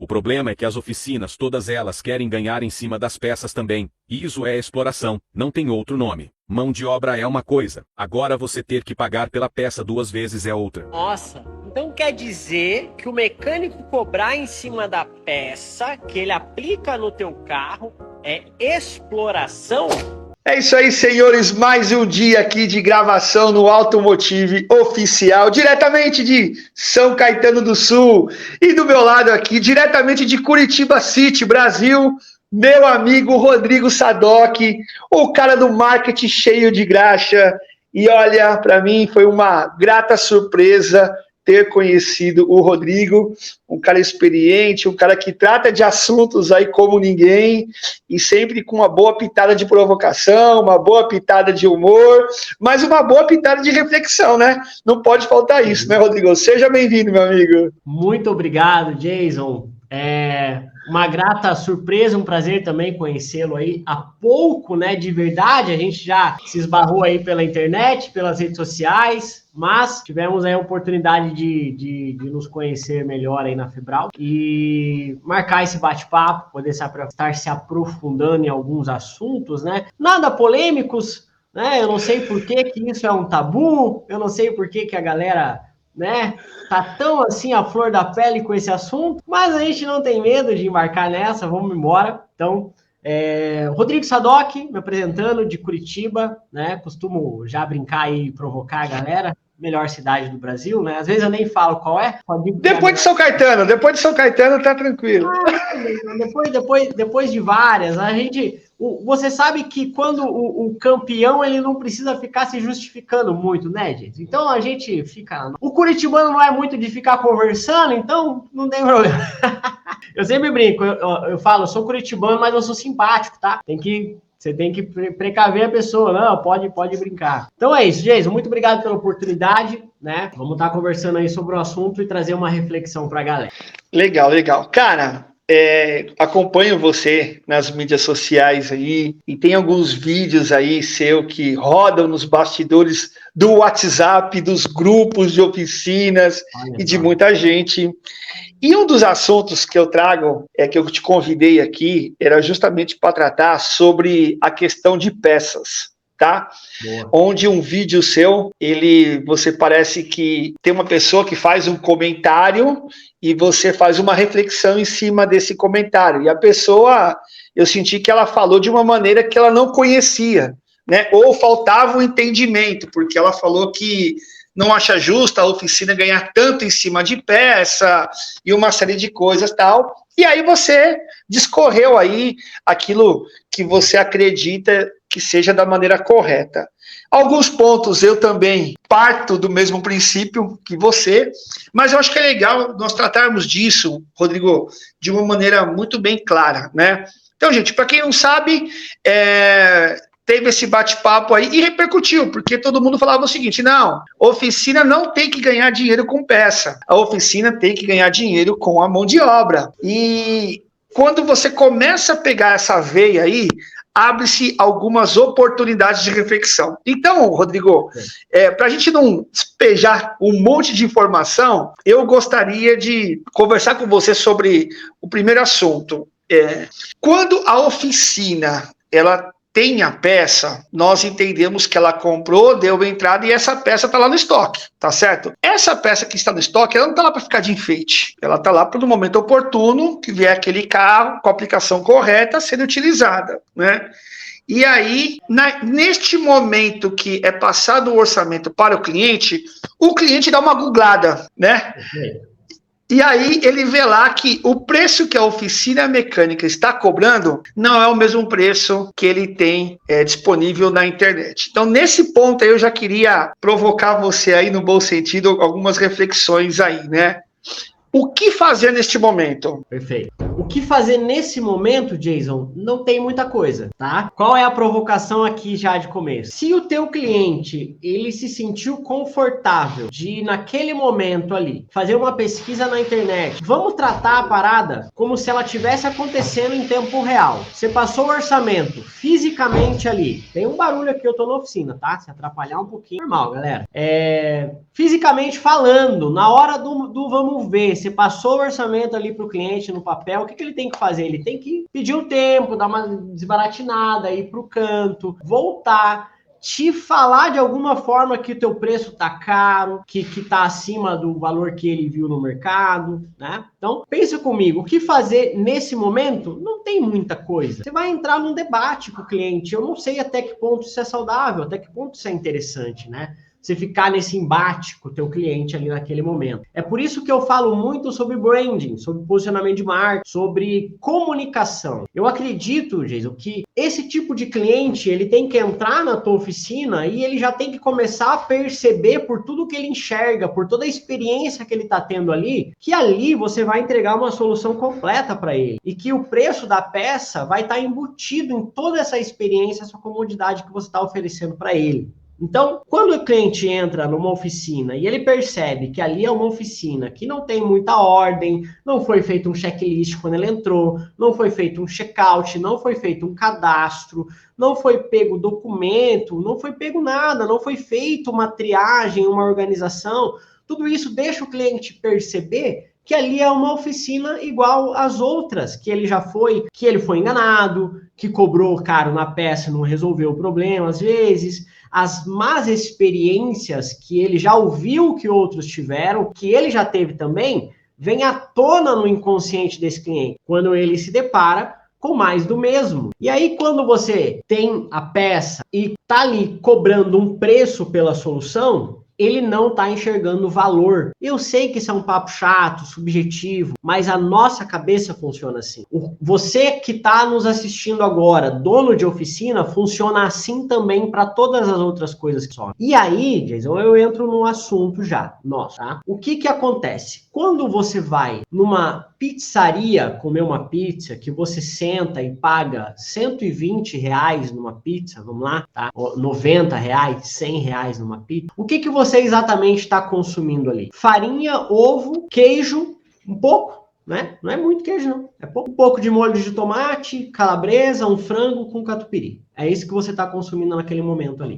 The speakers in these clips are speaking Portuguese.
O problema é que as oficinas, todas elas querem ganhar em cima das peças também. E isso é exploração, não tem outro nome. Mão de obra é uma coisa, agora você ter que pagar pela peça 2 vezes é outra. Nossa, então quer dizer que o mecânico cobrar em cima da peça que ele aplica no teu carro é exploração? É isso aí, senhores, mais um dia aqui de gravação no Automotive Oficial, diretamente de São Caetano do Sul, e do meu lado aqui, diretamente de Curitiba City, Brasil, meu amigo Rodrigo Sadoc, o cara do marketing cheio de graxa. E olha, para mim foi uma grata surpresa ter conhecido o Rodrigo, um cara experiente, um cara que trata de assuntos aí como ninguém, e sempre com uma boa pitada de provocação, uma boa pitada de humor, mas uma boa pitada de reflexão, né? Não pode faltar isso, né, Rodrigo? Seja bem-vindo, meu amigo. Muito obrigado, Jason. É uma grata surpresa, um prazer também conhecê-lo aí há pouco, né? De verdade, a gente já se esbarrou aí pela internet, pelas redes sociais, mas tivemos aí a oportunidade de nos conhecer melhor aí na Febral e marcar esse bate-papo, poder estar se aprofundando em alguns assuntos, né? Nada polêmicos, né? Eu não sei por que isso é um tabu, eu não sei por que a galera, né, tá tão assim a flor da pele com esse assunto, mas a gente não tem medo de embarcar nessa, vamos embora. Então, Rodrigo Sadoc, me apresentando de Curitiba, né, costumo já brincar e provocar a galera, melhor cidade do Brasil, né, às vezes eu nem falo qual é. Depois de São Caetano tá tranquilo. Depois de várias, a gente... Você sabe que quando o campeão, ele não precisa ficar se justificando muito, né, gente? Então a gente fica... O curitibano não é muito de ficar conversando, então não tem problema. Eu sempre brinco, eu falo, eu sou curitibano, mas eu sou simpático, tá? Você tem que precaver a pessoa, não, pode brincar. Então é isso, Jason, muito obrigado pela oportunidade, né? Vamos estar conversando aí sobre o assunto e trazer uma reflexão pra galera. Legal. Cara, acompanho você nas mídias sociais aí, e tem alguns vídeos aí seu que rodam nos bastidores do WhatsApp, dos grupos de oficinas e de muita gente. E um dos assuntos que eu trago, que eu te convidei aqui, era justamente para tratar sobre a questão de peças, tá? Boa. Onde um vídeo seu, você parece que tem uma pessoa que faz um comentário e você faz uma reflexão em cima desse comentário. E a pessoa, eu senti que ela falou de uma maneira que ela não conhecia, né? Ou faltava um entendimento, porque ela falou que não acha justo a oficina ganhar tanto em cima de peça e uma série de coisas tal. E aí você discorreu aí aquilo que você acredita que seja da maneira correta. Alguns pontos eu também parto do mesmo princípio que você, mas eu acho que é legal nós tratarmos disso, Rodrigo, de uma maneira muito bem clara, né? Então, gente, para quem não sabe, teve esse bate-papo aí e repercutiu, porque todo mundo falava o seguinte, não, a oficina não tem que ganhar dinheiro com peça, a oficina tem que ganhar dinheiro com a mão de obra. E quando você começa a pegar essa veia aí, abre-se algumas oportunidades de reflexão. Então, Rodrigo, para a gente não despejar um monte de informação, eu gostaria de conversar com você sobre o primeiro assunto. Quando a oficina, ela tem a peça, nós entendemos que ela comprou, deu entrada e essa peça está lá no estoque, tá certo? Essa peça que está no estoque, ela não está lá para ficar de enfeite, ela está lá para no momento oportuno, que vier aquele carro com a aplicação correta sendo utilizada, né? E aí, neste momento que é passado o orçamento para o cliente dá uma googlada, né? E aí ele vê lá que o preço que a oficina mecânica está cobrando não é o mesmo preço que ele tem disponível na internet. Então, nesse ponto aí, eu já queria provocar você aí, no bom sentido, algumas reflexões aí, né? O que fazer neste momento? Perfeito. O que fazer nesse momento, Jason? Não tem muita coisa, tá? Qual é a provocação aqui já de começo? Se o teu cliente, ele se sentiu confortável de, naquele momento ali, fazer uma pesquisa na internet, vamos tratar a parada como se ela tivesse acontecendo em tempo real. Você passou o orçamento fisicamente ali. Tem um barulho aqui, eu tô na oficina, tá? Se atrapalhar um pouquinho, normal, galera. Fisicamente falando, na hora do vamos ver, você passou o orçamento ali para o cliente no papel, o que ele tem que fazer? Ele tem que pedir um tempo, dar uma desbaratinada, ir para o canto, voltar, te falar de alguma forma que o teu preço tá caro, que tá acima do valor que ele viu no mercado, né? Então, pensa comigo, o que fazer nesse momento? Não tem muita coisa. Você vai entrar num debate com o cliente. Eu não sei até que ponto isso é saudável, até que ponto isso é interessante, né? Você ficar nesse embate com o teu cliente ali naquele momento. É por isso que eu falo muito sobre branding, sobre posicionamento de marca, sobre comunicação. Eu acredito, Jason, que esse tipo de cliente, ele tem que entrar na tua oficina e ele já tem que começar a perceber por tudo que ele enxerga, por toda a experiência que ele está tendo ali, que ali você vai entregar uma solução completa para ele. E que o preço da peça vai estar embutido em toda essa experiência, essa comodidade que você está oferecendo para ele. Então, quando o cliente entra numa oficina e ele percebe que ali é uma oficina que não tem muita ordem, não foi feito um checklist quando ele entrou, não foi feito um checkout, não foi feito um cadastro, não foi pego documento, não foi pego nada, não foi feito uma triagem, uma organização, tudo isso deixa o cliente perceber que ali é uma oficina igual às outras, que ele já foi, que ele foi enganado, que cobrou caro na peça e não resolveu o problema às vezes, as más experiências que ele já ouviu que outros tiveram, que ele já teve também, vem à tona no inconsciente desse cliente, quando ele se depara com mais do mesmo. E aí, quando você tem a peça e tá ali cobrando um preço pela solução, ele não está enxergando o valor. Eu sei que isso é um papo chato, subjetivo, mas a nossa cabeça funciona assim. Você que está nos assistindo agora, dono de oficina, funciona assim também para todas as outras coisas que sobem. E aí, Jason, eu entro no assunto já, nosso, tá? O que acontece? Quando você vai numa pizzaria comer uma pizza, que você senta e paga R$120 numa pizza, vamos lá, tá? R$90, R$100 numa pizza, o que você exatamente está consumindo ali? Farinha, ovo, queijo, um pouco, né? Não é muito queijo, não. É pouco. Um pouco de molho de tomate, calabresa, um frango com catupiry. É isso que você está consumindo naquele momento ali.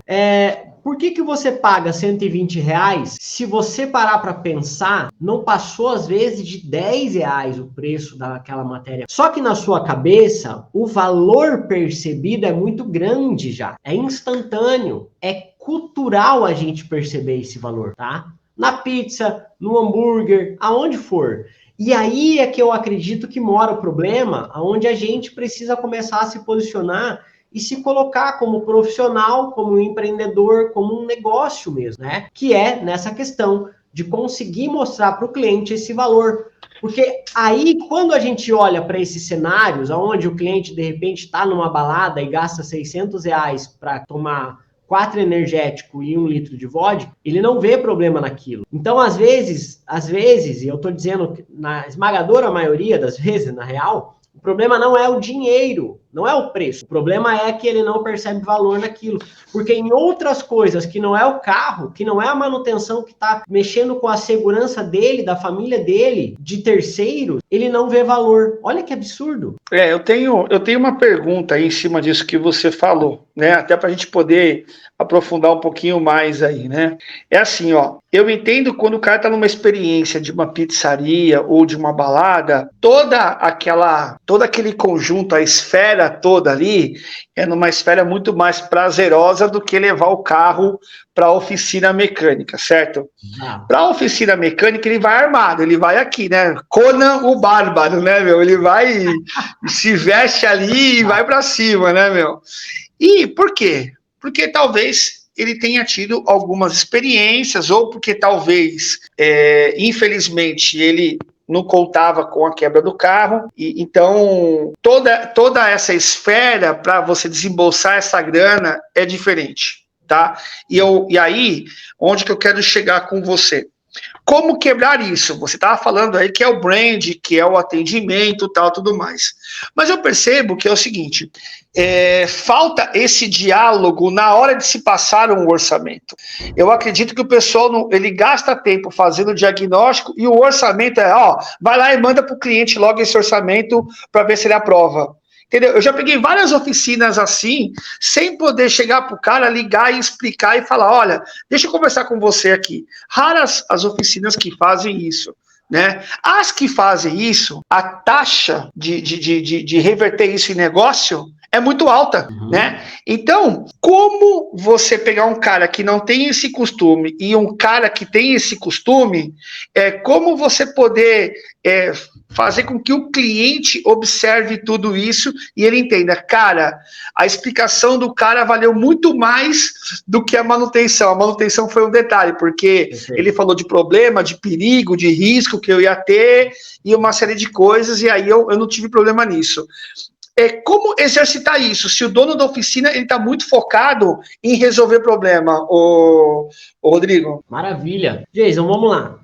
Por que você paga R$120 se você parar para pensar, não passou às vezes de R$10 o preço daquela matéria? Só que na sua cabeça, o valor percebido é muito grande já. É instantâneo. É cultural a gente perceber esse valor, tá? Na pizza, no hambúrguer, aonde for. E aí é que eu acredito que mora o problema, onde a gente precisa começar a se posicionar e se colocar como profissional, como um empreendedor, como um negócio mesmo, né? Que é nessa questão de conseguir mostrar para o cliente esse valor. Porque aí, quando a gente olha para esses cenários, onde o cliente, de repente, está numa balada e gasta R$600 para tomar 4 energético e 1 litro de vodka, ele não vê problema naquilo. Então, às vezes, e eu estou dizendo que na esmagadora maioria das vezes, na real, o problema não é o dinheiro, não é o preço. O problema é que ele não percebe valor naquilo. Porque em outras coisas, que não é o carro, que não é a manutenção que está mexendo com a segurança dele, da família dele, de terceiros, ele não vê valor. Olha que absurdo. Eu tenho uma pergunta aí em cima disso que você falou, né? Até para a gente poder aprofundar um pouquinho mais aí, né? É assim, ó, eu entendo quando o cara tá numa experiência de uma pizzaria ou de uma balada, todo aquele conjunto, a esfera toda ali, é numa esfera muito mais prazerosa do que levar o carro para a oficina mecânica, certo? Para a oficina mecânica, ele vai armado, ele vai aqui, né? Conan o Bárbaro, né, meu? Ele vai, se veste ali e vai para cima, né, meu? E por quê? Porque talvez ele tenha tido algumas experiências, ou porque talvez, infelizmente, ele não contava com a quebra do carro, e então toda essa esfera para você desembolsar essa grana é diferente, tá? E aí, onde que eu quero chegar com você? Como quebrar isso? Você estava falando aí que é o brand, que é o atendimento, tal, tudo mais. Mas eu percebo que é o seguinte, falta esse diálogo na hora de se passar um orçamento. Eu acredito que o pessoal ele gasta tempo fazendo o diagnóstico e o orçamento vai lá e manda para o cliente logo esse orçamento para ver se ele aprova. Entendeu? Eu já peguei várias oficinas assim, sem poder chegar para o cara, ligar e explicar e falar, olha, deixa eu conversar com você aqui. Raras as oficinas que fazem isso. né? As que fazem isso, a taxa de reverter isso em negócio é muito alta, né? Então, como você pegar um cara que não tem esse costume e um cara que tem esse costume, como você poder fazer com que o cliente observe tudo isso e ele entenda, cara, a explicação do cara valeu muito mais do que a manutenção. A manutenção foi um detalhe, porque ele falou de problema, de perigo, de risco que eu ia ter e uma série de coisas, e aí eu não tive problema nisso. Como exercitar isso? Se o dono da oficina está muito focado em resolver problema, o Rodrigo. Maravilha. Jason, vamos lá.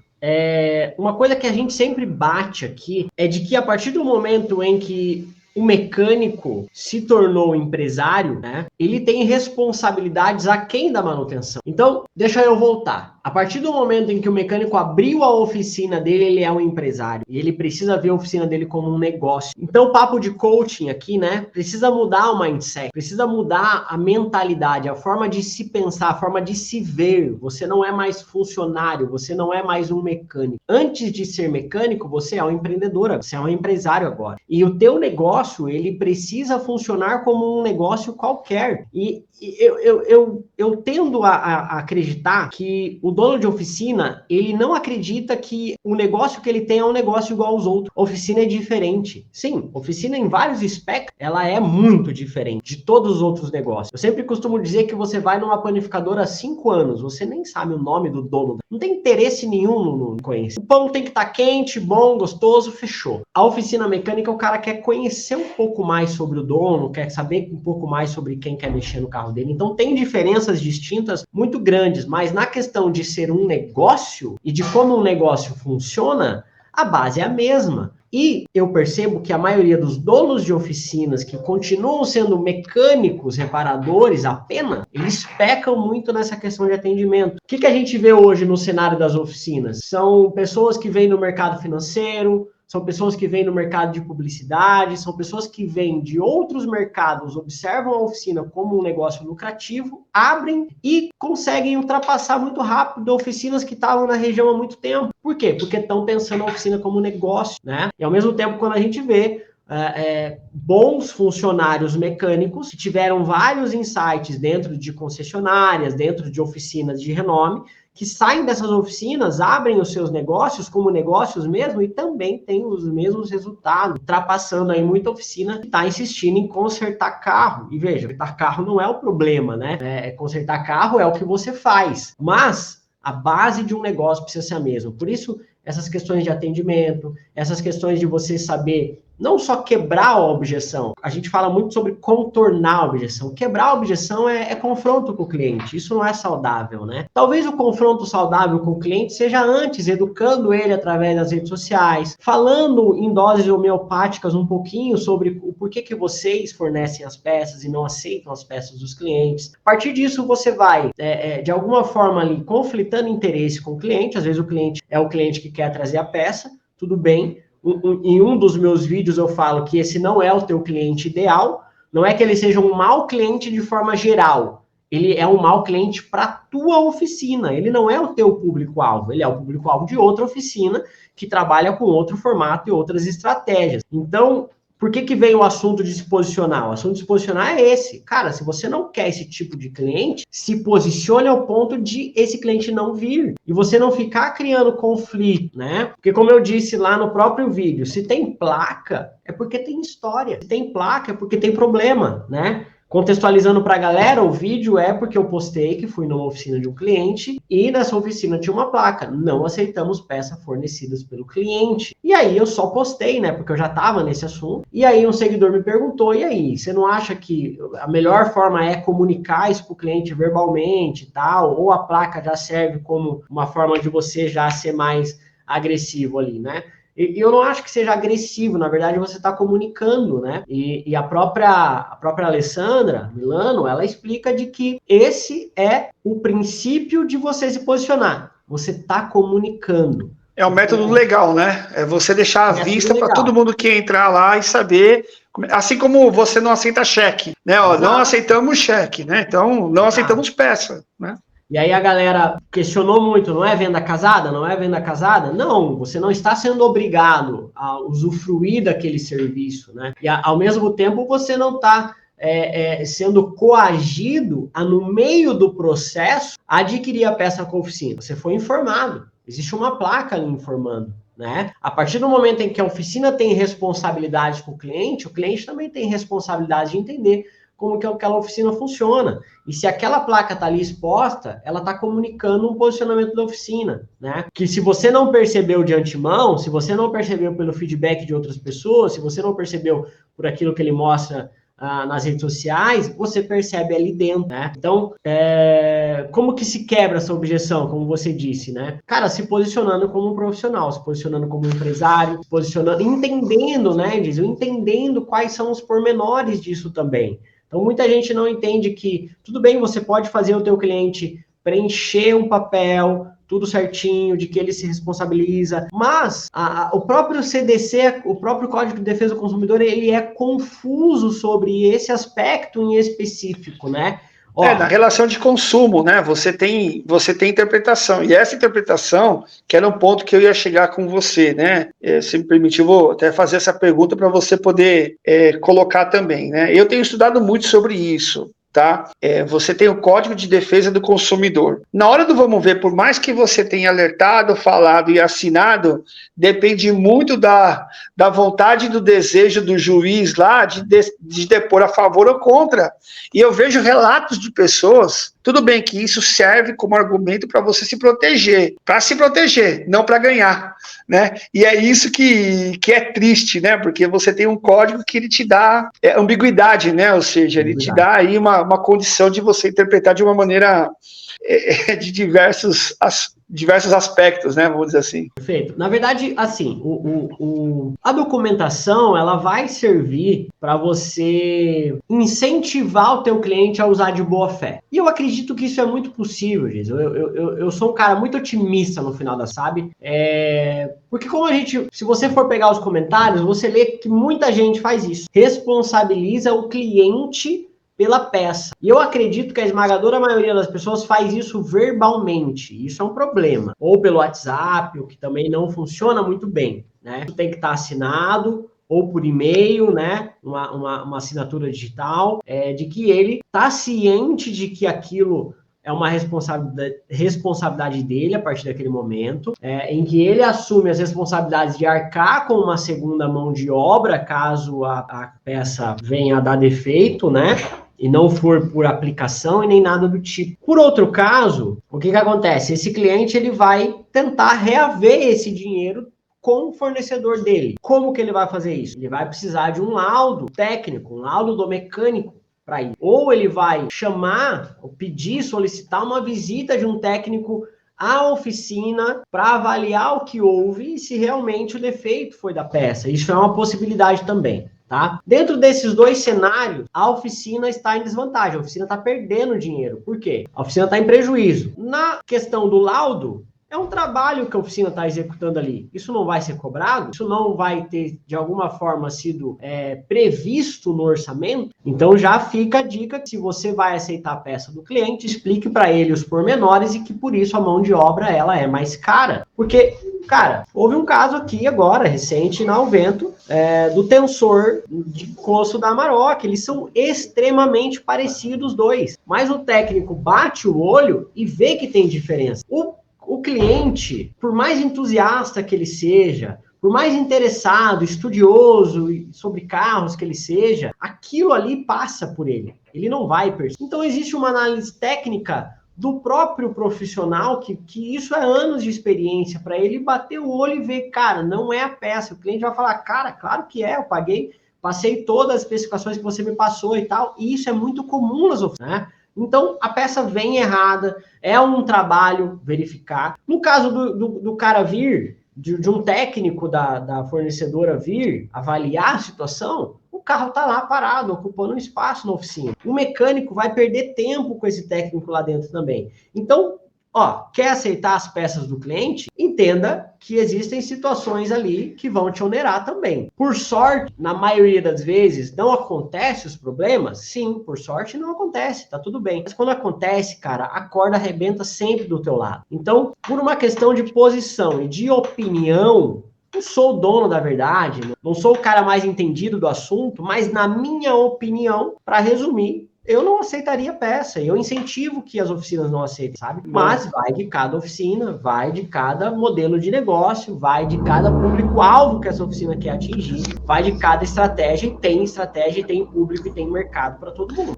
Uma coisa que a gente sempre bate aqui é de que a partir do momento em que o mecânico se tornou empresário, né, ele tem responsabilidades aquém da manutenção. Então, deixa eu voltar. A partir do momento em que o mecânico abriu a oficina dele, ele é um empresário. E ele precisa ver a oficina dele como um negócio. Então, o papo de coaching aqui, né? Precisa mudar o mindset. Precisa mudar a mentalidade, a forma de se pensar, a forma de se ver. Você não é mais funcionário, você não é mais um mecânico. Antes de ser mecânico, você é um empreendedor, você é um empresário agora. E o teu negócio, ele precisa funcionar como um negócio qualquer. E eu tendo a acreditar que o dono de oficina, ele não acredita que o negócio que ele tem é um negócio igual aos outros. Oficina é diferente. Sim, oficina em vários aspectos, ela é muito diferente de todos os outros negócios. Eu sempre costumo dizer que você vai numa panificadora há 5 anos, você nem sabe o nome do dono. Não tem interesse nenhum no conhecer. O pão tem que estar quente, bom, gostoso, fechou. A oficina mecânica, o cara quer conhecer um pouco mais sobre o dono, quer saber um pouco mais sobre quem quer mexer no carro dele. Então tem diferenças distintas muito grandes, mas na questão de ser um negócio e de como um negócio funciona, a base é a mesma. E eu percebo que a maioria dos donos de oficinas que continuam sendo mecânicos, reparadores apenas, eles pecam muito nessa questão de atendimento. O que a gente vê hoje no cenário das oficinas? São pessoas que vêm no mercado financeiro, são pessoas que vêm no mercado de publicidade, são pessoas que vêm de outros mercados, observam a oficina como um negócio lucrativo, abrem e conseguem ultrapassar muito rápido oficinas que estavam na região há muito tempo. Por quê? Porque estão pensando a oficina como negócio, né? E ao mesmo tempo, quando a gente vê bons funcionários mecânicos que tiveram vários insights dentro de concessionárias, dentro de oficinas de renome, que saem dessas oficinas, abrem os seus negócios como negócios mesmo e também têm os mesmos resultados, ultrapassando aí muita oficina que está insistindo em consertar carro. E veja, consertar carro não é o problema, né? Consertar carro é o que você faz, mas a base de um negócio precisa ser a mesma. Por isso, essas questões de atendimento, essas questões de você saber não só quebrar a objeção, a gente fala muito sobre contornar a objeção. Quebrar a objeção é confronto com o cliente, isso não é saudável, né? Talvez o confronto saudável com o cliente seja antes, educando ele através das redes sociais, falando em doses homeopáticas um pouquinho sobre o porquê que vocês fornecem as peças e não aceitam as peças dos clientes. A partir disso, você vai, de alguma forma ali, conflitando interesse com o cliente, às vezes o cliente é o cliente que quer trazer a peça, tudo bem. Em um dos meus vídeos eu falo que esse não é o teu cliente ideal, não é que ele seja um mau cliente de forma geral, ele é um mau cliente para a tua oficina, ele não é o teu público-alvo, ele é o público-alvo de outra oficina que trabalha com outro formato e outras estratégias. Então, por que vem o assunto de se posicionar? O assunto de se posicionar é esse. Cara, se você não quer esse tipo de cliente, se posicione ao ponto de esse cliente não vir. E você não ficar criando conflito, né? Porque como eu disse lá no próprio vídeo, se tem placa, é porque tem história. Se tem placa, é porque tem problema, né? Contextualizando para a galera, o vídeo é porque eu postei que fui numa oficina de um cliente e nessa oficina tinha uma placa. Não aceitamos peças fornecidas pelo cliente. E aí eu só postei, né? Porque eu já estava nesse assunto. E aí um seguidor me perguntou, e aí, você não acha que a melhor forma é comunicar isso para o cliente verbalmente e tal? Ou a placa já serve como uma forma de você já ser mais agressivo ali, né? E eu não acho que seja agressivo, na verdade você está comunicando, né? E a própria Alessandra Milano, ela explica de que esse é o princípio de você se posicionar. Você está comunicando. É um método legal, né? É você deixar à vista para todo mundo que entrar lá e saber. Assim como você não aceita cheque, né? Ó, não aceitamos cheque, né? Então, não aceitamos peça, né? E aí a galera questionou muito, não é venda casada? Não é venda casada? Não, você não está sendo obrigado a usufruir daquele serviço, né? E ao mesmo tempo você não está sendo coagido a, no meio do processo, adquirir a peça com a oficina. Você foi informado, existe uma placa ali informando. Né? A partir do momento em que a oficina tem responsabilidade com o cliente também tem responsabilidade de entender como que aquela oficina funciona. E se aquela placa está ali exposta, ela está comunicando um posicionamento da oficina, né? Que se você não percebeu de antemão, se você não percebeu pelo feedback de outras pessoas, se você não percebeu por aquilo que ele mostra nas redes sociais, você percebe ali dentro, né? Então, como que se quebra essa objeção, como você disse, né? Cara, se posicionando como um profissional, se posicionando como um empresário, se posicionando, entendendo, né, entendendo quais são os pormenores disso também. Então, muita gente não entende que, tudo bem, você pode fazer o teu cliente preencher um papel, tudo certinho, de que ele se responsabiliza, mas o próprio CDC, o próprio Código de Defesa do Consumidor, ele é confuso sobre esse aspecto em específico, né? Na relação de consumo, né? Você tem interpretação, e essa interpretação, que era um ponto que eu ia chegar com você, né? Se me permitir, eu vou até fazer essa pergunta para você poder colocar também, né? Eu tenho estudado muito sobre isso. Tá? Você tem o Código de Defesa do Consumidor. Na hora do vamos ver, por mais que você tenha alertado, falado e assinado, depende muito da vontade e do desejo do juiz lá de depor a favor ou contra. E eu vejo relatos de pessoas, tudo bem que isso serve como argumento para você se proteger, não para ganhar, né? E é isso que é triste, né? Porque você tem um código que ele te dá ambiguidade, né? Ou seja, ele te dá aí uma condição de você interpretar de uma maneira de diversos aspectos, né? Vamos dizer assim. Perfeito. Na verdade, assim, a documentação, ela vai servir para você incentivar o teu cliente a usar de boa fé. E eu acredito que isso é muito possível, gente. Eu sou um cara muito otimista no final da, sabe? Porque como se você for pegar os comentários, você vê que muita gente faz isso. Responsabiliza o cliente pela peça. E eu acredito que a esmagadora maioria das pessoas faz isso verbalmente. Isso é um problema. Ou pelo WhatsApp, o que também não funciona muito bem, né? Tem que estar assinado, ou por e-mail, né? Uma assinatura digital, de que ele está ciente de que aquilo é uma responsabilidade dele a partir daquele momento, em que ele assume as responsabilidades de arcar com uma segunda mão de obra, caso a peça venha a dar defeito, né? E não for por aplicação e nem nada do tipo. Por outro caso, o que acontece? Esse cliente ele vai tentar reaver esse dinheiro com o fornecedor dele. Como que ele vai fazer isso? Ele vai precisar de um laudo técnico, um laudo do mecânico para ir. Ou ele vai chamar, ou pedir, solicitar uma visita de um técnico à oficina para avaliar o que houve e se realmente o defeito foi da peça. Isso é uma possibilidade também. Tá? Dentro desses dois cenários, a oficina está em desvantagem, a oficina está perdendo dinheiro. Por quê? A oficina está em prejuízo. Na questão do laudo, é um trabalho que a oficina está executando ali. Isso não vai ser cobrado? Isso não vai ter, de alguma forma, sido previsto no orçamento? Então já fica a dica que se você vai aceitar a peça do cliente, explique para ele os pormenores e que por isso a mão de obra ela é mais cara. Porque, cara, houve um caso aqui agora, recente, na Alvento, do tensor de coço da Amarok. Eles são extremamente parecidos os dois. Mas o técnico bate o olho e vê que tem diferença. O cliente, por mais entusiasta que ele seja, por mais interessado, estudioso sobre carros que ele seja, aquilo ali passa por ele. Ele não vai perceber. Então existe uma análise técnica do próprio profissional, que isso é anos de experiência, para ele bater o olho e ver, cara, não é a peça. O cliente vai falar, cara, claro que é, eu paguei, passei todas as especificações que você me passou e tal, e isso é muito comum nas oficinas, né? Então, a peça vem errada, é um trabalho verificar. No caso do cara vir, de um técnico da fornecedora vir avaliar a situação, o carro está lá parado, ocupando um espaço na oficina. O mecânico vai perder tempo com esse técnico lá dentro também. Então, quer aceitar as peças do cliente? Entenda entenda que existem situações ali que vão te onerar também. Por sorte, na maioria das vezes, não acontece os problemas? Sim, por sorte não acontece, tá tudo bem. Mas quando acontece, cara, a corda arrebenta sempre do teu lado. Então, por uma questão de posição e de opinião, não sou o dono da verdade, não sou o cara mais entendido do assunto, mas na minha opinião, para resumir, eu não aceitaria peça, eu incentivo que as oficinas não aceitem, sabe? Mas vai de cada oficina, vai de cada modelo de negócio, vai de cada público-alvo que essa oficina quer atingir, vai de cada estratégia, e tem público e tem mercado para todo mundo.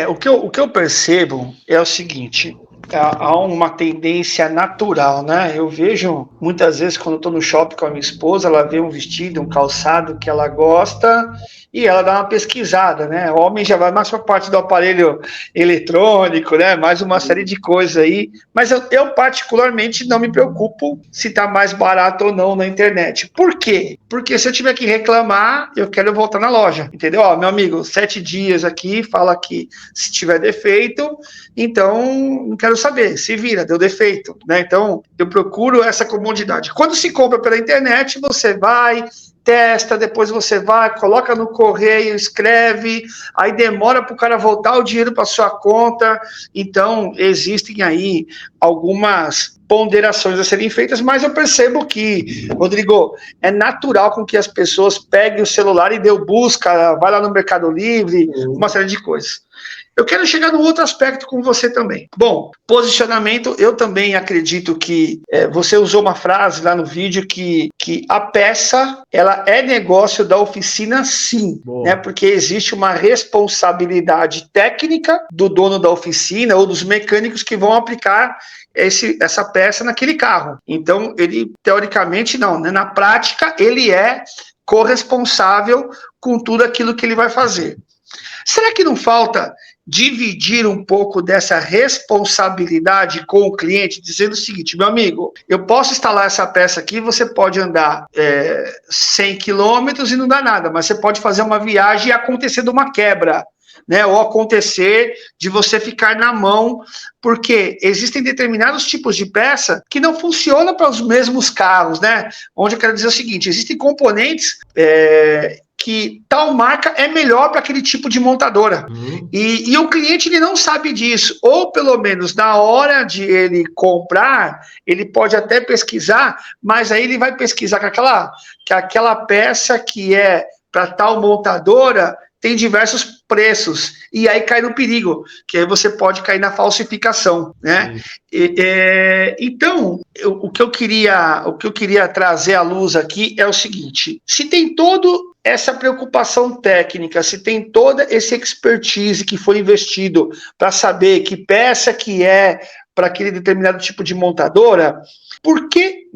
O que eu percebo é o seguinte, há uma tendência natural, né? Eu vejo muitas vezes quando eu estou no shopping com a minha esposa, ela vê um vestido, um calçado que ela gosta e ela dá uma pesquisada, né? O homem já vai mais para a parte do aparelho eletrônico, né? Mais uma série de coisas aí. Mas eu particularmente não me preocupo se está mais barato ou não na internet. Por quê? Porque se eu tiver que reclamar, eu quero voltar na loja, entendeu? Ó, meu amigo, 7 dias aqui, fala que se tiver defeito, então não quero saber, se vira, deu defeito, né? Então eu procuro essa comodidade. Quando se compra pela internet, você vai, testa, depois você vai, coloca no correio, escreve, aí demora para o cara voltar o dinheiro para sua conta. Então existem aí algumas ponderações a serem feitas, mas eu percebo que, Rodrigo, é natural com que as pessoas peguem o celular e dê busca, vai lá no Mercado Livre, uma série de coisas. Eu quero chegar num outro aspecto com você também. Bom, posicionamento, eu também acredito que você usou uma frase lá no vídeo que a peça, ela é negócio da oficina sim, né? Porque existe uma responsabilidade técnica do dono da oficina ou dos mecânicos que vão aplicar essa peça naquele carro. Então, ele, teoricamente, não, né? Na prática, ele é corresponsável com tudo aquilo que ele vai fazer. Será que não falta dividir um pouco dessa responsabilidade com o cliente, dizendo o seguinte, meu amigo, eu posso instalar essa peça aqui, você pode andar 100 quilômetros e não dá nada, mas você pode fazer uma viagem e acontecer de uma quebra, né? Ou acontecer de você ficar na mão, porque existem determinados tipos de peça que não funcionam para os mesmos carros, né? Onde eu quero dizer o seguinte, existem componentes que tal marca é melhor para aquele tipo de montadora. E o cliente ele não sabe disso, ou pelo menos na hora de ele comprar, ele pode até pesquisar, mas aí ele vai pesquisar que aquela peça que é para tal montadora tem diversos preços, e aí cai no perigo, que aí você pode cair na falsificação, né? Então, o que eu queria trazer à luz aqui é o seguinte, se tem todo essa preocupação técnica, se tem toda esse expertise que foi investido para saber que peça que é para aquele determinado tipo de montadora, por que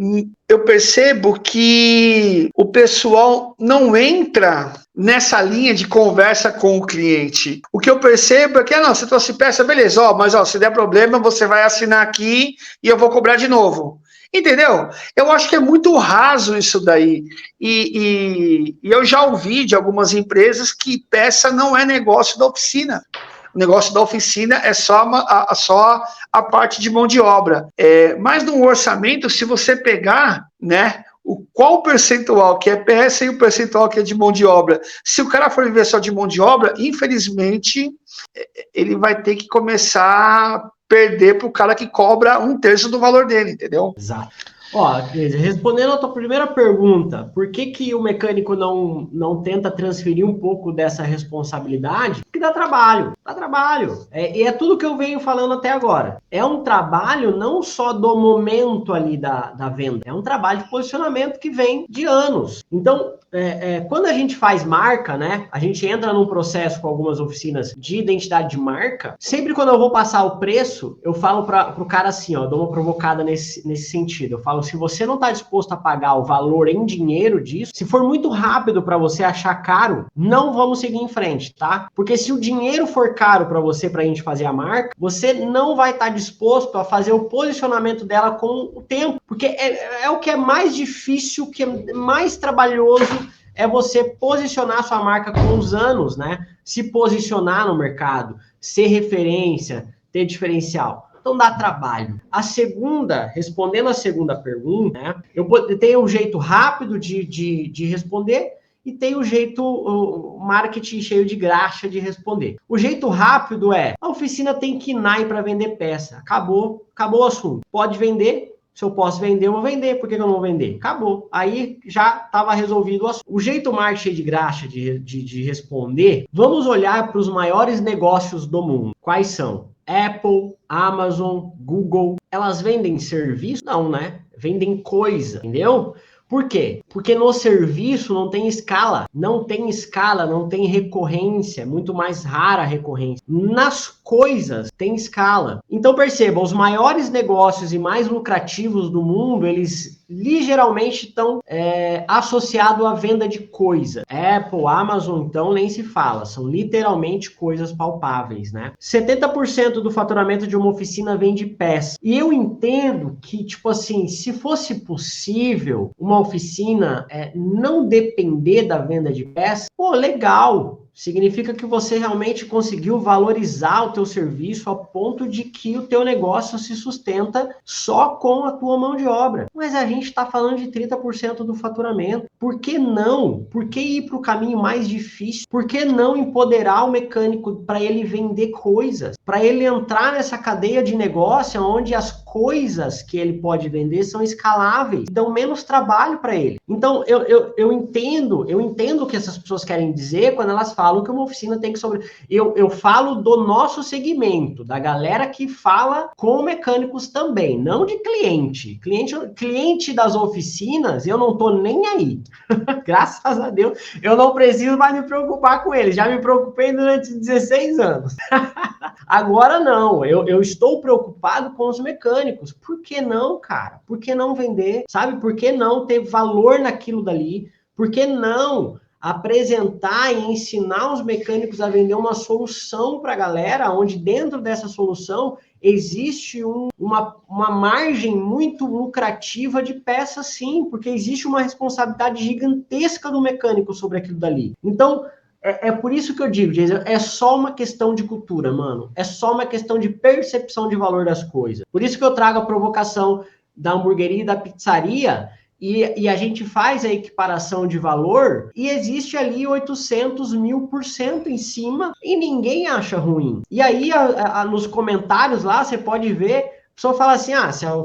eu percebo que o pessoal não entra nessa linha de conversa com o cliente? O que eu percebo é que, você trouxe peça, beleza, mas se der problema, você vai assinar aqui e eu vou cobrar de novo. Entendeu? Eu acho que é muito raso isso daí. E eu já ouvi de algumas empresas que peça não é negócio da oficina. O negócio da oficina é só a parte de mão de obra. Mas no orçamento, se você pegar, né, qual percentual que é peça e o percentual que é de mão de obra, se o cara for viver só de mão de obra, infelizmente, ele vai ter que começar a perder para o cara que cobra 1/3 do valor dele, entendeu? Exato. Respondendo a tua primeira pergunta, por que o mecânico não tenta transferir um pouco dessa responsabilidade? Porque dá trabalho. E é tudo que eu venho falando até agora. É um trabalho não só do momento ali da venda, é um trabalho de posicionamento que vem de anos. Então, quando a gente faz marca, né? A gente entra num processo com algumas oficinas de identidade de marca. Sempre quando eu vou passar o preço, eu falo pro cara assim, dou uma provocada nesse sentido. Eu falo, se você não está disposto a pagar o valor em dinheiro disso, se for muito rápido para você achar caro, não vamos seguir em frente, tá? Porque se o dinheiro for caro para você, para a gente fazer a marca, você não vai estar disposto a fazer o posicionamento dela com o tempo, porque é o que é mais difícil, o que é mais trabalhoso, é você posicionar sua marca com os anos, né? Se posicionar no mercado, ser referência, ter diferencial. Então dá trabalho. Respondendo a segunda pergunta, né, eu tenho um jeito rápido de responder e tem o jeito o marketing cheio de graxa de responder. O jeito rápido é, a oficina tem KNAI para vender peça. Acabou o assunto. Pode vender. Se eu posso vender, eu vou vender. Por que eu não vou vender? Acabou. Aí já estava resolvido o assunto. O jeito marketing de graxa de responder, vamos olhar para os maiores negócios do mundo. Quais são? Apple, Amazon, Google. Elas vendem serviço? Não, né? Vendem coisa, entendeu? Por quê? Porque no serviço não tem escala, não tem recorrência, é muito mais rara a recorrência. Nas coisas tem escala. Então perceba, os maiores negócios e mais lucrativos do mundo, eles ligeiramente estão associados à venda de coisa. Apple, Amazon, então, nem se fala, são literalmente coisas palpáveis, né? 70% do faturamento de uma oficina vem de peça. E eu entendo que, tipo assim, se fosse possível uma oficina não depender da venda de peça, pô, legal. Significa que você realmente conseguiu valorizar o teu serviço ao ponto de que o teu negócio se sustenta só com a tua mão de obra. Mas a gente está falando de 30% do faturamento. Por que não? Por que ir para o caminho mais difícil? Por que não empoderar o mecânico para ele vender coisas? Para ele entrar nessa cadeia de negócio onde as coisas que ele pode vender são escaláveis, dão menos trabalho para ele. Então, eu entendo o que essas pessoas querem dizer quando elas falam que uma oficina tem que eu falo do nosso segmento, da galera que fala com mecânicos também, não de cliente. Cliente das oficinas, eu não tô nem aí. Graças a Deus, eu não preciso mais me preocupar com eles. Já me preocupei durante 16 anos. Agora não, eu estou preocupado com os mecânicos. Por que não, cara? Por que não vender? Sabe? Por que não ter valor naquilo dali? Por que não apresentar e ensinar os mecânicos a vender uma solução para a galera, onde dentro dessa solução existe uma margem muito lucrativa de peças, sim, porque existe uma responsabilidade gigantesca do mecânico sobre aquilo dali. Então, é por isso que eu digo, Jason, é só uma questão de cultura, mano. É só uma questão de percepção de valor das coisas. Por isso que eu trago a provocação da hamburgueria e da pizzaria, e a gente faz a equiparação de valor, e existe ali 800.000% em cima, e ninguém acha ruim. E aí, nos comentários lá, você pode ver, a pessoa fala assim,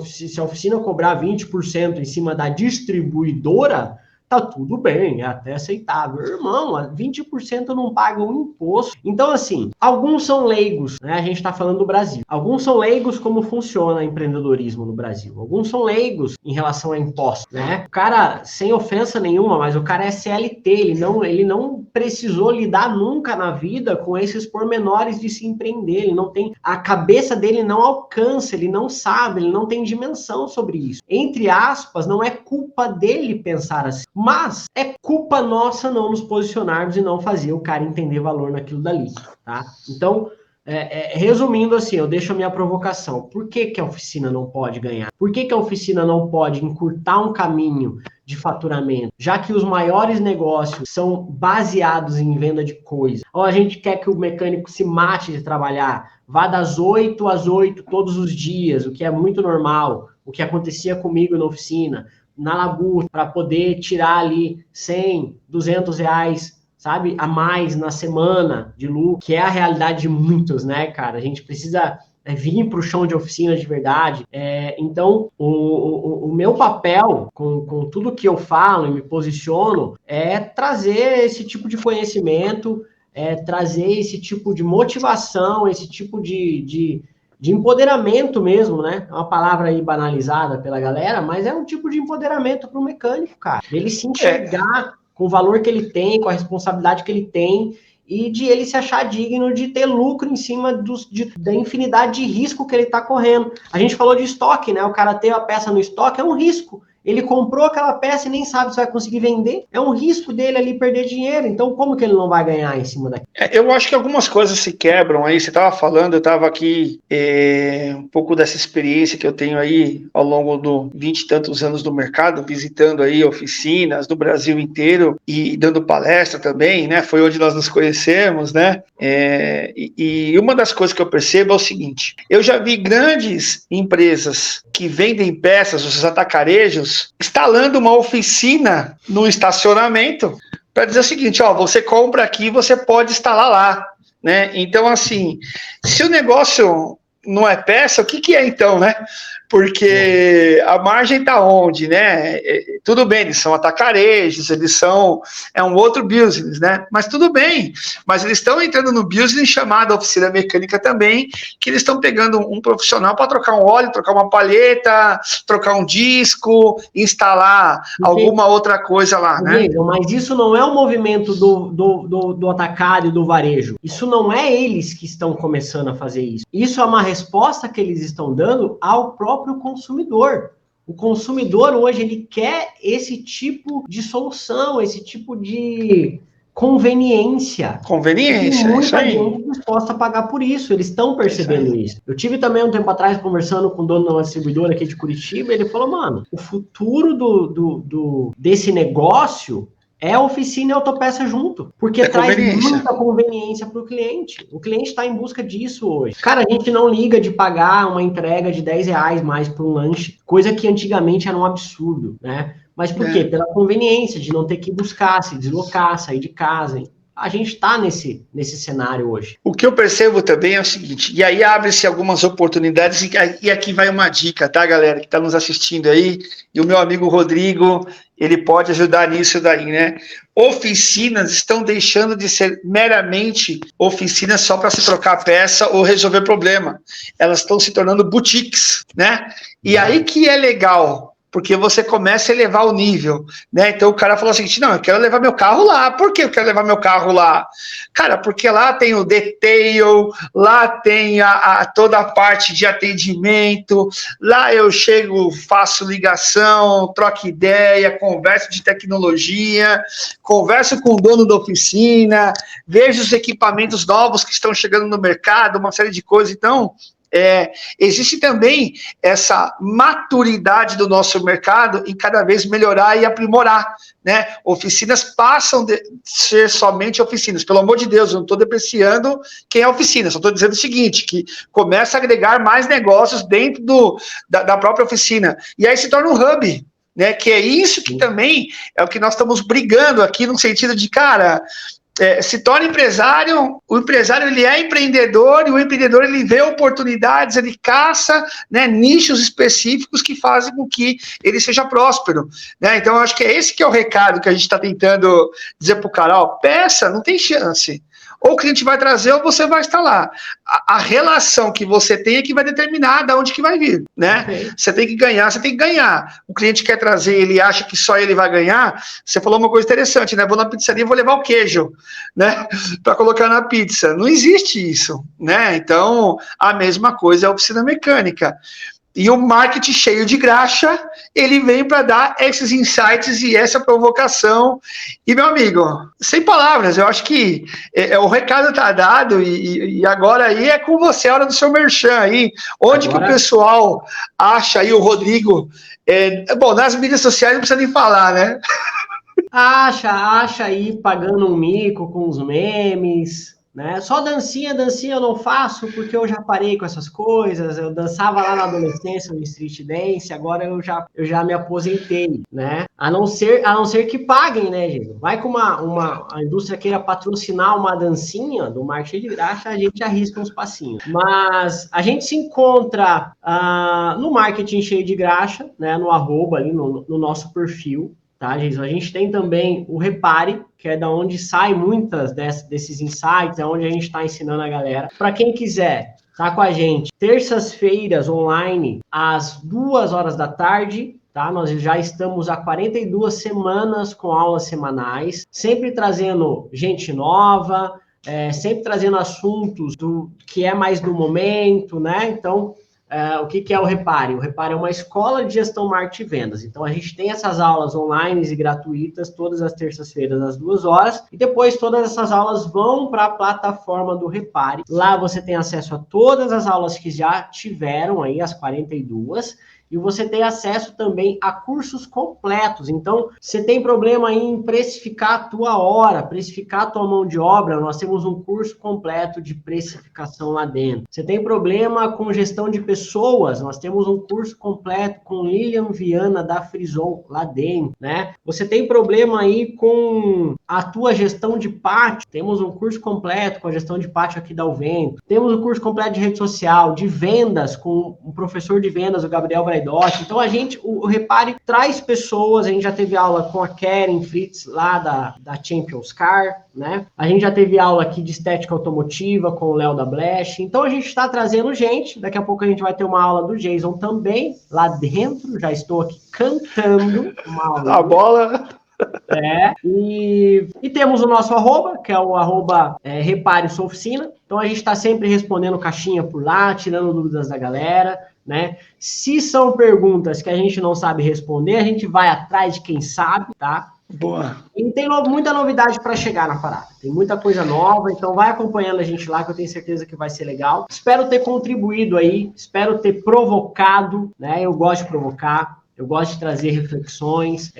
se a oficina cobrar 20% em cima da distribuidora, tá tudo bem, é até aceitável. Irmão, 20% não paga o imposto. Então, assim, alguns são leigos, né? A gente tá falando do Brasil. Alguns são leigos como funciona o empreendedorismo no Brasil. Alguns são leigos em relação a impostos, né? O cara, sem ofensa nenhuma, mas o cara é CLT, ele não precisou lidar nunca na vida com esses pormenores de se empreender. Ele não tem, a cabeça dele não alcança, ele não sabe, ele não tem dimensão sobre isso. Entre aspas, não é culpa dele pensar assim. Mas é culpa nossa não nos posicionarmos e não fazer o cara entender valor naquilo dali, tá? Então, resumindo assim, eu deixo a minha provocação. Por que a oficina não pode ganhar? Por que a oficina não pode encurtar um caminho de faturamento? Já que os maiores negócios são baseados em venda de coisa. Ou a gente quer que o mecânico se mate de trabalhar, vá das 8 às 8 todos os dias, o que é muito normal, o que acontecia comigo na oficina, na Lagoa, para poder tirar ali 100, 200 reais, sabe, a mais na semana de lucro, que é a realidade de muitos, né, cara? A gente precisa vir para o chão de oficina de verdade. Então, o meu papel, com tudo que eu falo e me posiciono, é trazer esse tipo de conhecimento, trazer esse tipo de motivação, esse tipo de empoderamento mesmo, né? É uma palavra aí banalizada pela galera, mas é um tipo de empoderamento para o mecânico, cara. Ele se enxergar com o valor que ele tem, com a responsabilidade que ele tem, e de ele se achar digno de ter lucro em cima da infinidade de risco que ele está correndo. A gente falou de estoque, né? O cara ter a peça no estoque é um risco. Ele comprou aquela peça e nem sabe se vai conseguir vender. É um risco dele ali perder dinheiro. Então, como que ele não vai ganhar em cima daquilo? Eu acho que algumas coisas se quebram aí. Você estava falando, eu estava aqui um pouco dessa experiência que eu tenho aí ao longo do 20 e tantos anos do mercado, visitando aí oficinas do Brasil inteiro e dando palestra também, né? Foi onde nós nos conhecemos, né? E uma das coisas que eu percebo é o seguinte: eu já vi grandes empresas que vendem peças, os atacarejos, instalando uma oficina no estacionamento para dizer o seguinte, ó, você compra aqui, você pode instalar lá, né? Então, assim, se o negócio não é peça, o que é então, né? Porque a margem está onde, né? Tudo bem, eles são atacarejos, é um outro business, né? Mas tudo bem, mas eles estão entrando no business chamado oficina mecânica também, que eles estão pegando um profissional para trocar um óleo, trocar uma palheta, trocar um disco, instalar alguma outra coisa lá, né? Mas isso não é o movimento do atacado e do varejo. Isso não é eles que estão começando a fazer isso. Isso é uma resposta que eles estão dando ao próprio consumidor. O consumidor hoje ele quer esse tipo de solução, esse tipo de conveniência. Conveniência, e muita isso aí. gente disposta a pagar por isso, eles estão percebendo isso. Eu tive também um tempo atrás conversando com o dono de uma distribuidora aqui de Curitiba, ele falou, mano, o futuro desse negócio é a oficina e a autopeça junto, porque traz muita conveniência para o cliente. O cliente está em busca disso hoje. Cara, a gente não liga de pagar uma entrega de R$10 mais por um lanche, coisa que antigamente era um absurdo, né? Mas por quê? Pela conveniência de não ter que buscar, se deslocar, sair de casa. A gente está nesse cenário hoje. O que eu percebo também é o seguinte, e aí abre-se algumas oportunidades, e aqui vai uma dica, tá, galera, que está nos assistindo aí, e o meu amigo Rodrigo, ele pode ajudar nisso daí, né? Oficinas estão deixando de ser meramente oficinas só para se trocar peça ou resolver problema. Elas estão se tornando boutiques, né? E aí que é legal, porque você começa a elevar o nível, né? Então o cara falou assim, não, eu quero levar meu carro lá. Por que eu quero levar meu carro lá? Cara, porque lá tem o detail, lá tem toda a parte de atendimento, lá eu chego, faço ligação, troco ideia, converso de tecnologia, converso com o dono da oficina, vejo os equipamentos novos que estão chegando no mercado, uma série de coisas. Então, existe também essa maturidade do nosso mercado em cada vez melhorar e aprimorar, né? Oficinas passam de ser somente oficinas. Pelo amor de Deus, eu não estou depreciando quem é oficina, só estou dizendo o seguinte, que começa a agregar mais negócios dentro da própria oficina. E aí se torna um hub, né? Que é isso que também é o que nós estamos brigando aqui, no sentido de, cara... se torna empresário, o empresário ele é empreendedor, e o empreendedor ele vê oportunidades, ele caça, né, nichos específicos que fazem com que ele seja próspero, né? Então eu acho que é esse que é o recado que a gente está tentando dizer para o cara, ó, peça, não tem chance. Ou o cliente vai trazer ou você vai instalar. A relação que você tem é que vai determinar de onde que vai vir, né? Okay. Você tem que ganhar. O cliente quer trazer, ele acha que só ele vai ganhar. Você falou uma coisa interessante, né? Vou na pizzaria e vou levar o queijo, né? Para colocar na pizza. Não existe isso, né? Então, a mesma coisa é a oficina mecânica. E o marketing cheio de graxa, ele vem para dar esses insights e essa provocação. E, meu amigo, sem palavras, eu acho que o recado está dado e agora aí é com você, a hora do seu merchan aí. Onde agora... que o pessoal acha aí o Rodrigo? Bom, nas mídias sociais não precisa nem falar, né? Acha aí pagando um mico com os memes... né? Só dancinha eu não faço porque eu já parei com essas coisas, eu dançava lá na adolescência no street dance, agora eu já me aposentei, né? A não ser que paguem, né, gente? Vai com a indústria queira patrocinar uma dancinha do marketing de graxa, a gente arrisca uns passinhos. Mas a gente se encontra no marketing cheio de graxa, né? No @ ali, no nosso perfil. Tá, gente? A gente tem também o Repare, que é da onde sai muitas desses insights, é onde a gente está ensinando a galera. Para quem quiser tá com a gente, terças-feiras online, às 2h da tarde, tá? Nós já estamos há 42 semanas com aulas semanais, sempre trazendo gente nova, sempre trazendo assuntos que é mais do momento, né? Então, o que é o Repare? O Repare é uma escola de gestão, marketing e vendas. Então, a gente tem essas aulas online e gratuitas todas as terças-feiras, às 2 horas. E depois, todas essas aulas vão para a plataforma do Repare. Lá você tem acesso a todas as aulas que já tiveram aí, as 42. E você tem acesso também a cursos completos. Então, você tem problema em precificar a tua hora, precificar a tua mão de obra, nós temos um curso completo de precificação lá dentro. Você tem problema com gestão de pessoas, nós temos um curso completo com Lilian Viana da Frison lá dentro, né? Você tem problema aí com a tua gestão de pátio, temos um curso completo com a gestão de pátio aqui da Alvento. Temos um curso completo de rede social, de vendas, com o professor de vendas, o Gabriel Braidotti. Então, o Repare traz pessoas, a gente já teve aula com a Karen Fritz, lá da Champions Car, né? A gente já teve aula aqui de estética automotiva com o Léo da Blash. Então, a gente está trazendo gente, daqui a pouco a gente vai ter uma aula do Jason também, lá dentro, já estou aqui cantando uma aula. A bola... E temos o nosso arroba, que é o Repare Sua Oficina. Então, a gente está sempre respondendo caixinha por lá, tirando dúvidas da galera, né? Se são perguntas que a gente não sabe responder, a gente vai atrás de quem sabe, tá? Boa. E tem muita novidade para chegar na parada. Tem muita coisa nova, então vai acompanhando a gente lá, que eu tenho certeza que vai ser legal. Espero ter contribuído aí, espero ter provocado, né? Eu gosto de provocar, eu gosto de trazer reflexões.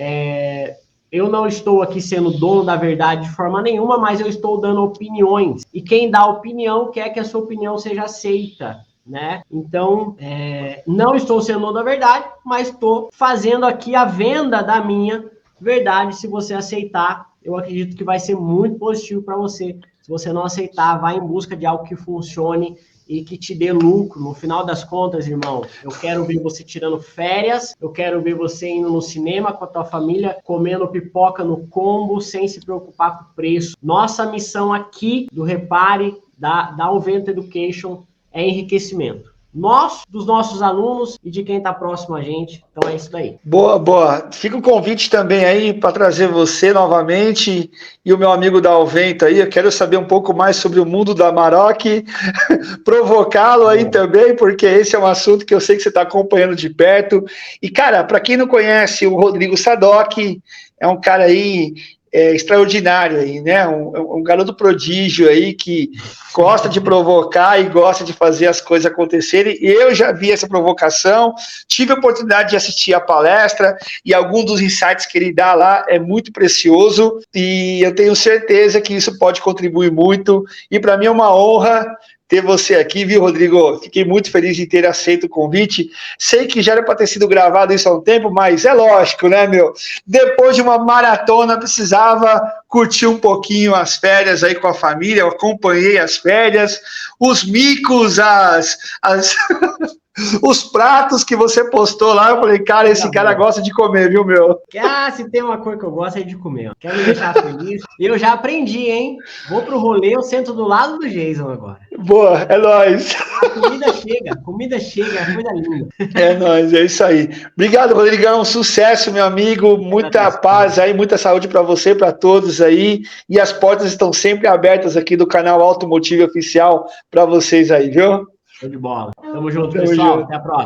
Eu não estou aqui sendo dono da verdade de forma nenhuma, mas eu estou dando opiniões. E quem dá opinião quer que a sua opinião seja aceita, né? Então, não estou sendo dono da verdade, mas estou fazendo aqui a venda da minha verdade. Se você aceitar, eu acredito que vai ser muito positivo para você. Se você não aceitar, vá em busca de algo que funcione e que te dê lucro. No final das contas, irmão, eu quero ver você tirando férias, eu quero ver você indo no cinema com a tua família, comendo pipoca no combo, sem se preocupar com o preço. Nossa missão aqui do Repare, da Alvento Education, é enriquecimento. Dos nossos alunos e de quem está próximo a gente. Então é isso daí. Boa, boa. Fica o convite também aí para trazer você novamente e o meu amigo da Alvento aí. Eu quero saber um pouco mais sobre o mundo da Amarok, provocá-lo aí também, porque esse é um assunto que eu sei que você está acompanhando de perto. E, cara, para quem não conhece, o Rodrigo Sadoc é um cara aí extraordinário aí, né? Um garoto prodígio aí que gosta de provocar e gosta de fazer as coisas acontecerem. Eu já vi essa provocação, tive a oportunidade de assistir a palestra e algum dos insights que ele dá lá é muito precioso e eu tenho certeza que isso pode contribuir muito e para mim é uma honra ter você aqui, viu, Rodrigo? Fiquei muito feliz de ter aceito o convite. Sei que já era para ter sido gravado isso há um tempo, mas é lógico, né, meu? Depois de uma maratona, precisava curtir um pouquinho as férias aí com a família. Eu acompanhei as férias, os micos, os pratos que você postou lá. Eu falei, cara, esse cara gosta de comer, viu, meu? Se tem uma coisa que eu gosto é de comer. Quero me deixar feliz. E eu já aprendi, hein? Vou pro rolê, eu sento do lado do Jason agora. Boa, é nóis. A comida chega, é coisa linda. É nóis, é isso aí. Obrigado, Rodrigão, sucesso, meu amigo, muita paz aí, muita saúde para você, para todos aí, e as portas estão sempre abertas aqui do canal Automotive Oficial para vocês aí, viu? Show de bola. Tamo junto, pessoal. Até a próxima.